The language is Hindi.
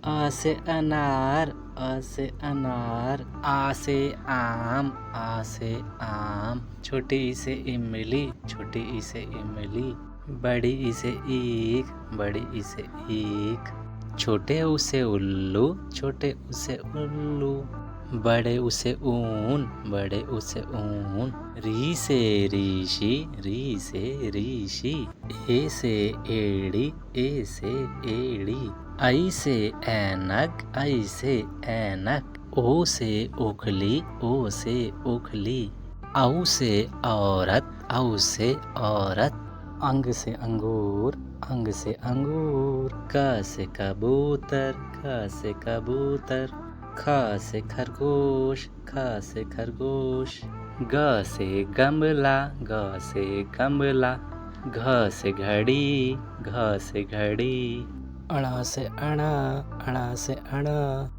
आ से अनार, आ से अनार। आ से आम, आ से आम। छोटी ई से इमली, छोटी ई से इमली। बड़ी ई से ईख, बड़ी ई से ईख। छोटे ऊ से उल्लू, छोटे ऊ से उल्लू। बड़े ऊ से ऊन, बड़े ऊ से ऊन। री से ऋषि, री से ऋषि। ए से एड़ी, ए से एड़ी। आई से ऐनक, आई से ऐनक। ओ से ओखली, ओ से ओखली। औ से औरत, औ से औरत। अंग से अंगूर, अंग से अंगूर। क से कबूतर, क से कबूतर। ख से खरगोश, ख से खरगोश। ग से गमला, ग से गमला। घ से घड़ी, घ से घड़ी। अणा से अणा, अणा से अणा।